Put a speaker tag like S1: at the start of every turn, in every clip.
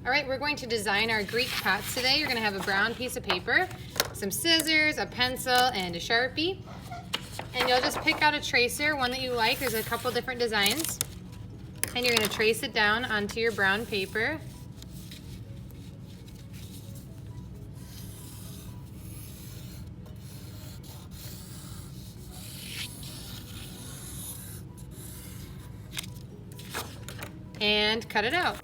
S1: All right, we're going to design our Greek pots today. You're gonna have a brown piece of paper, some scissors, a pencil, and a Sharpie. And you'll just pick out a tracer, one that you like. There's a couple different designs. And you're gonna trace it down onto your brown paper. And cut it out.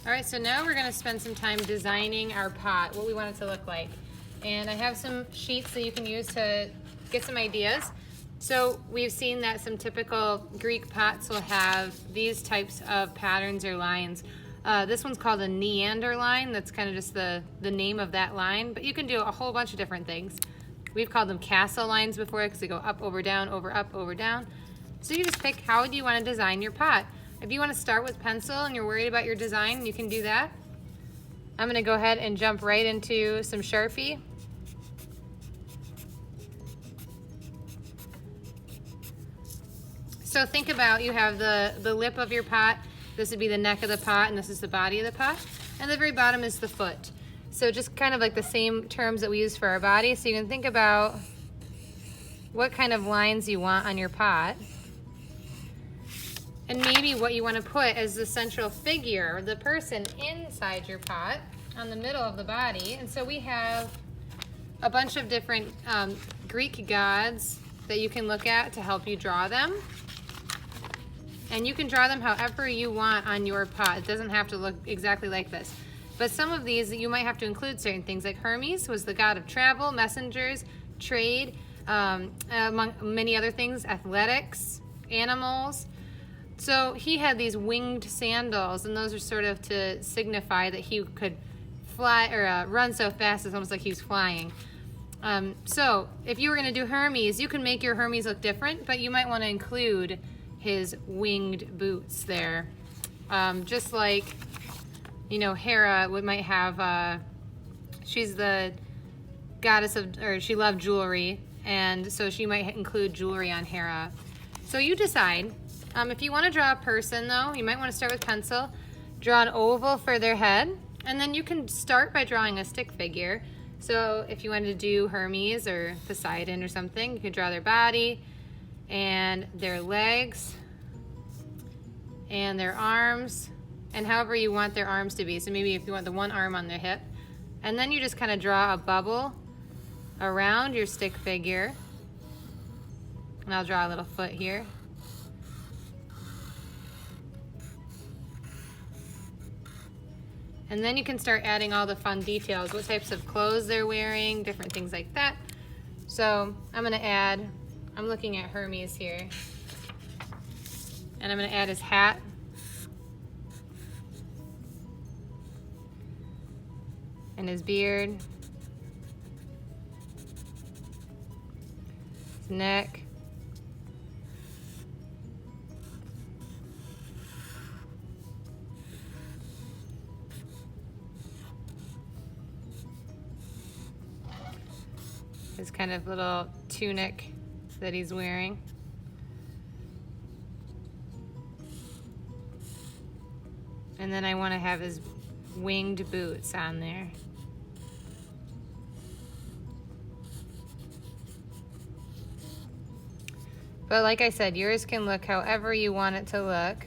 S1: All right, so now we're gonna spend some time designing our pot, what we want it to look like. And I have some sheets that you can use to get some ideas. So we've seen that some typical Greek pots will have these types of patterns or lines. This one's called a Neander line. That's kind of just the name of that line, but you can do a whole bunch of different things. We've called them castle lines before because they go up, over, down, over, up, over, down. So you just pick how do you want to design your pot. If you want to start with pencil and you're worried about your design, you can do that. I'm going to go ahead and jump right into some Sharpie. So think about, you have the lip of your pot, this would be the neck of the pot, and this is the body of the pot, and the very bottom is the foot. So just kind of like the same terms that we use for our body, so you can think about what kind of lines you want on your pot, and maybe what you want to put as the central figure, the person inside your pot, on the middle of the body. And so we have a bunch of different Greek gods that you can look at to help you draw them. And you can draw them however you want on your pot. It doesn't have to look exactly like this. But some of these, you might have to include certain things, like Hermes was the god of travel, messengers, trade, among many other things, athletics, animals. So he had these winged sandals, and those are sort of to signify that he could fly or run so fast, it's almost like he was flying. So if you were going to do Hermes, you can make your Hermes look different, but you might want to include his winged boots there. Just like, you know, Hera might have, she's the goddess of, or she loved jewelry, and so she might include jewelry on Hera. So you decide. If you want to draw a person though, you might want to start with pencil, draw an oval for their head, and then you can start by drawing a stick figure. So if you wanted to do Hermes or Poseidon or something, you could draw their body and their legs and their arms, and however you want their arms to be. So maybe if you want the one arm on their hip, and then you just kind of draw a bubble around your stick figure. And I'll draw a little foot here. And then you can start adding all the fun details, what types of clothes they're wearing, different things like that. So I'm gonna add, I'm looking at Hermes here, and I'm gonna add his hat. And his beard. His neck. His kind of little tunic that he's wearing. And then I want to have his winged boots on there. But like I said, yours can look however you want it to look.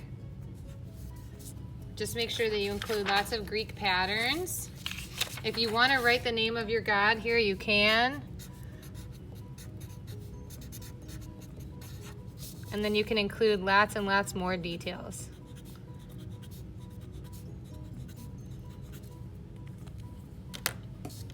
S1: Just make sure that you include lots of Greek patterns. If you want to write the name of your god here, you can. And then you can include lots and lots more details.